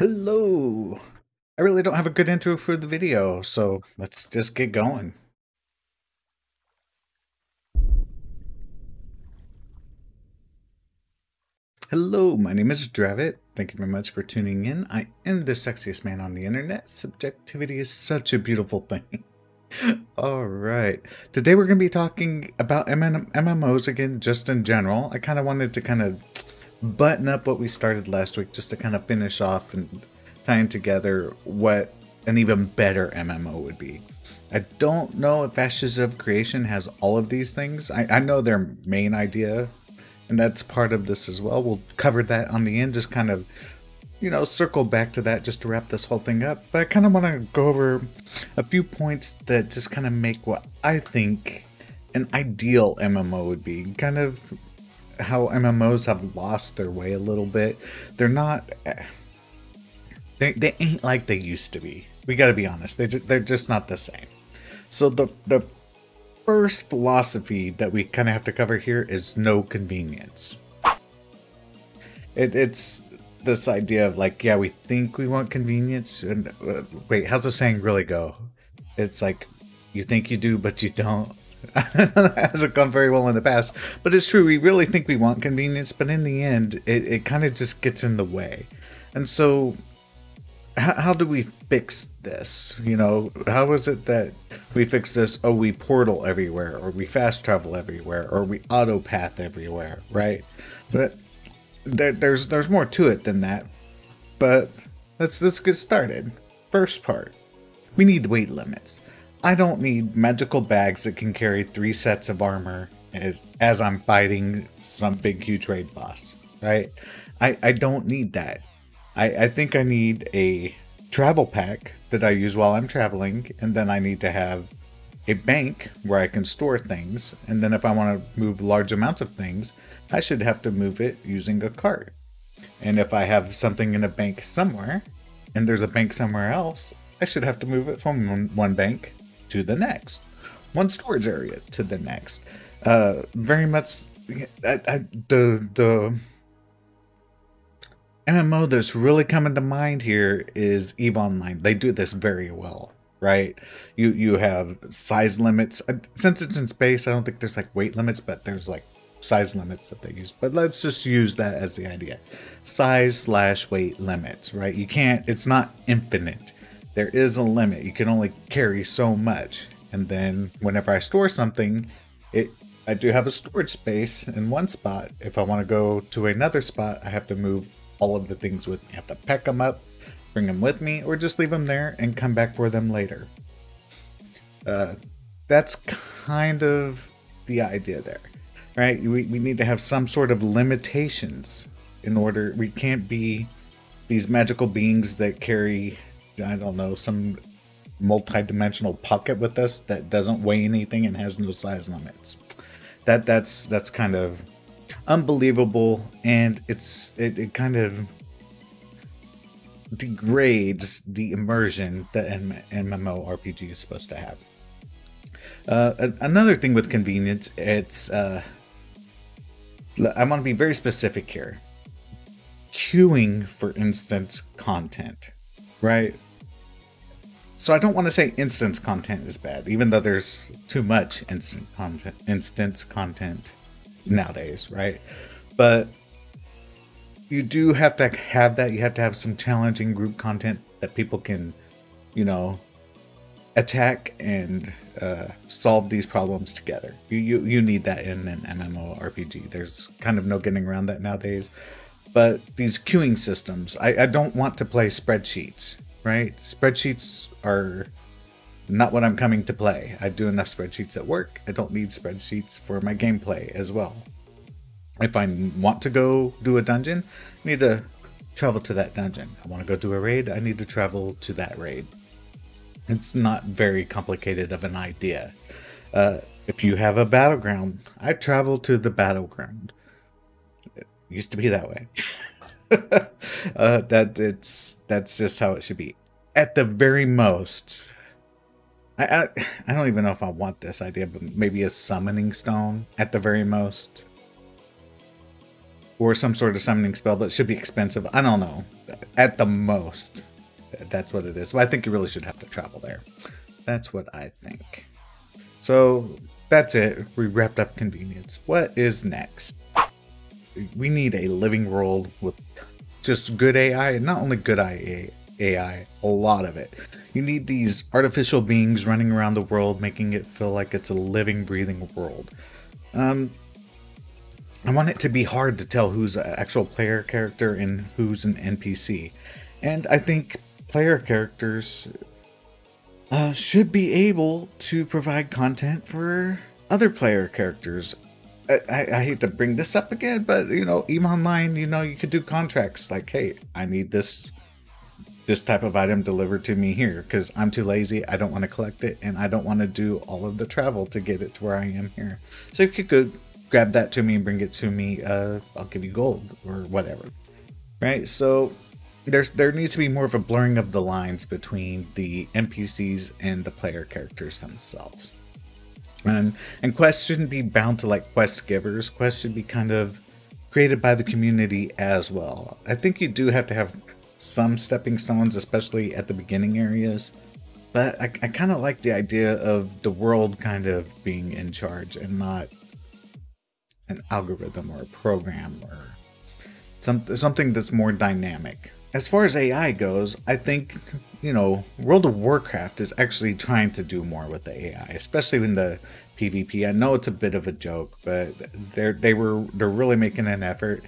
Hello! I really don't have a good intro for the video, so let's just get going. Hello, my name is Dravot. Thank you very much for tuning in. I am the sexiest man on the internet. Subjectivity is such a beautiful thing. Alright, today we're going to be talking about MMOs again, just in general. I kind of wanted to button up what we started last week, just to kind of finish off and tying together what an even better MMO would be. I don't know if Ashes of Creation has all of these things. I know their main idea, and that's part of this as well. We'll cover that on the end, just kind of, circle back to that just to wrap this whole thing up. But I kind of want to go over a few points that just kind of make what I think an ideal MMO would be. Kind of how MMOs have lost their way a little bit. They're not... They ain't like they used to be. We gotta be honest. They're just not the same. So the first philosophy that we kind of have to cover here is no convenience. It's this idea of like, yeah, we think we want convenience. And wait, how's the saying really go? It's like, you think you do, but you don't. That hasn't gone very well in the past. But it's true, we really think we want convenience, but in the end, it kind of just gets in the way. And so... How do we fix this? How is it that we fix this? Oh, we portal everywhere, or we fast travel everywhere, or we auto path everywhere, right? But there's more to it than that. But let's get started. First part, we need weight limits. I don't need magical bags that can carry 3 sets of armor as I'm fighting some big huge raid boss, right? I don't need that. I think I need a travel pack that I use while I'm traveling, and then I need to have a bank where I can store things, and then if I want to move large amounts of things, I should have to move it using a cart. And if I have something in a bank somewhere, and there's a bank somewhere else, I should have to move it from one bank to the next, one storage area to the next. Very much the MMO that's really coming to mind here is EVE Online. They do this very well, right? You have size limits. Since it's in space, I don't think there's like weight limits, but there's like size limits that they use. But let's just use that as the idea. Size/weight limits, right? You can't, it's not infinite. There is a limit. You can only carry so much. And then whenever I store something, I do have a storage space in one spot. If I want to go to another spot, I have to move all of the things with me. I have to pack them up, bring them with me, or just leave them there and come back for them later. That's kind of the idea there, right? We need to have some sort of limitations in order. We can't be these magical beings that carry, I don't know, some multi-dimensional pocket with us that doesn't weigh anything and has no size limits. That's kind of unbelievable, and it kind of degrades the immersion that an MMORPG is supposed to have. Another thing with convenience, it's I want to be very specific here. Queuing for instance content, right? So I don't want to say instance content is bad, even though there's too much instance content nowadays, right? But you do have to have that. You have to have some challenging group content that people can, attack and solve these problems together. You need that in an MMORPG. There's kind of no getting around that nowadays. But these queuing systems, I don't want to play spreadsheets, right? Spreadsheets are not what I'm coming to play. I do enough spreadsheets at work. I don't need spreadsheets for my gameplay as well. If I want to go do a dungeon, I need to travel to that dungeon. I want to go do a raid, I need to travel to that raid. It's not very complicated of an idea. If you have a battleground, I travel to the battleground. It used to be that way. That's just how it should be. At the very most, I don't even know if I want this idea, but maybe a summoning stone at the very most. or some sort of summoning spell, but it should be expensive. I don't know. At the most, that's what it is. But I think you really should have to travel there. That's what I think. So that's it. We wrapped up convenience. What is next? We need a living world with just good AI, and not only good AI, a lot of it. You need these artificial beings running around the world, making it feel like it's a living, breathing world. I want it to be hard to tell who's an actual player character and who's an NPC. And I think player characters should be able to provide content for other player characters. I hate to bring this up again, but you know, EVE Online, you know, you could do contracts like, hey, I need this type of item delivered to me here because I'm too lazy, I don't want to collect it, and I don't want to do all of the travel to get it to where I am here. So you could go grab that to me and bring it to me, I'll give you gold or whatever, right? So there needs to be more of a blurring of the lines between the NPCs and the player characters themselves. And quests shouldn't be bound to like quest givers. Quests should be kind of created by the community as well. I think you do have to have some stepping stones, especially at the beginning areas. But I kind of like the idea of the world kind of being in charge and not an algorithm or a program or something that's more dynamic. As far as AI goes, I think, you know, World of Warcraft is actually trying to do more with the AI, especially in the PvP. I know it's a bit of a joke, but they're really making an effort,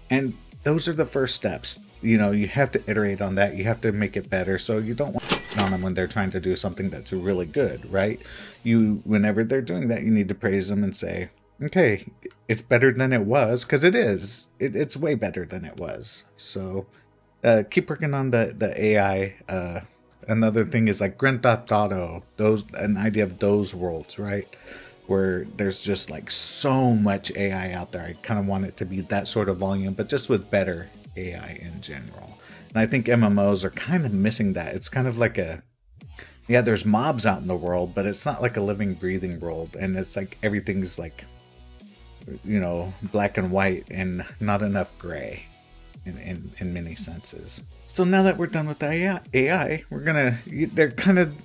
and those are the first steps. You know, you have to iterate on that. You have to make it better. So you don't want to on them when they're trying to do something that's really good, right? Whenever they're doing that, you need to praise them and say, okay, it's better than it was, because it is. It's way better than it was. So keep working on the AI. Another thing is like Grand Theft Auto, an idea of those worlds, right? Where there's just like so much AI out there. I kind of want it to be that sort of volume, but just with better AI in general. And I think MMOs are kind of missing that. It's kind of like yeah, there's mobs out in the world, but it's not like a living, breathing world. And it's like everything's like, you know, black and white and not enough gray in many senses. So now that we're done with the AI, they're kind of,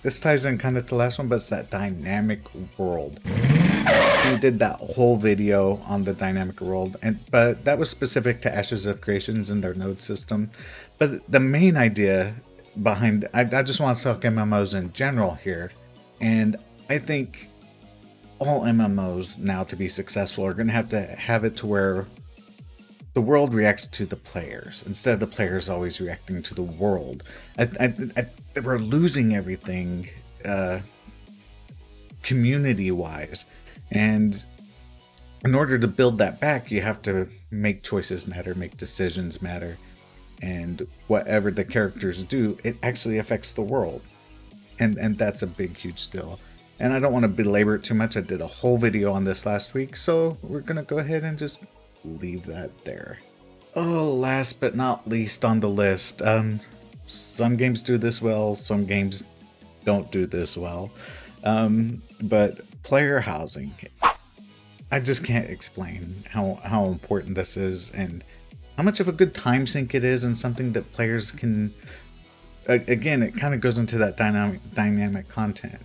this ties in kind of to the last one, but it's that dynamic world. We did that whole video on the dynamic world, but that was specific to Ashes of Creations and their node system. But the main idea behind, I just want to talk MMOs in general here, and I think all MMOs now to be successful are going to have it to where the world reacts to the players instead of the players always reacting to the world. We're losing everything community-wise, and in order to build that back, you have to make choices matter, make decisions matter, and whatever the characters do, it actually affects the world, and that's a big, huge deal. And I don't want to belabor it too much. I did a whole video on this last week, so we're gonna go ahead and just leave that there. Oh, last but not least on the list, some games do this well, some games don't do this well, but player housing. I just can't explain how important this is and how much of a good time sink it is, and something that players can, again, it kind of goes into that dynamic content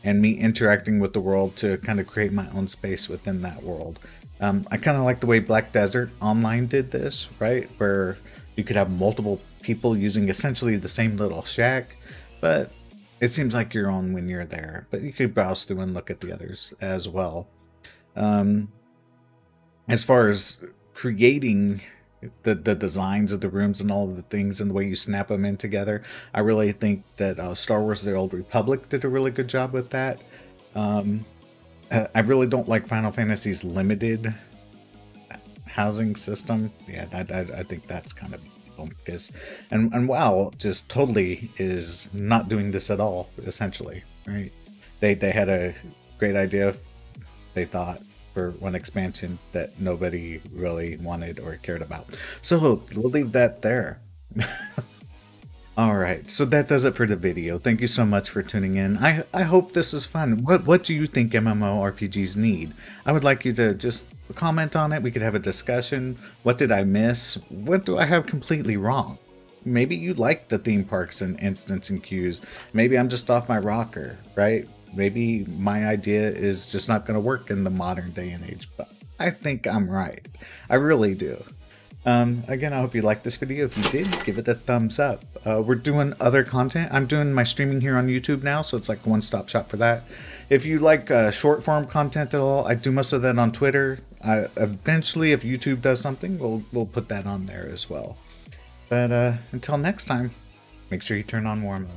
and me interacting with the world to kind of create my own space within that world. I kind of like the way Black Desert Online did this, right? Where you could have multiple people using essentially the same little shack, but it seems like you're on when you're there. But you could browse through and look at the others as well. As far as creating the designs of the rooms and all of the things and the way you snap them in together, I really think that Star Wars The Old Republic did a really good job with that. I really don't like Final Fantasy's limited housing system. Yeah, I think that's kind of bonkers. And WoW just totally is not doing this at all, essentially, right? They had a great idea, they thought, for one expansion that nobody really wanted or cared about. So we'll leave that there. Alright, so that does it for the video. Thank you so much for tuning in. I hope this was fun. What do you think MMORPGs need? I would like you to just comment on it. We could have a discussion. What did I miss? What do I have completely wrong? Maybe you like the theme parks and instance and queues. Maybe I'm just off my rocker, right? Maybe my idea is just not going to work in the modern day and age, but I think I'm right. I really do. Again, I hope you liked this video. If you did, give it a thumbs up. We're doing other content. I'm doing my streaming here on YouTube now, so it's like a one-stop shop for that. If you like short form content at all, I do most of that on Twitter. Eventually, if YouTube does something, we'll put that on there as well. But until next time, make sure you turn on war mode.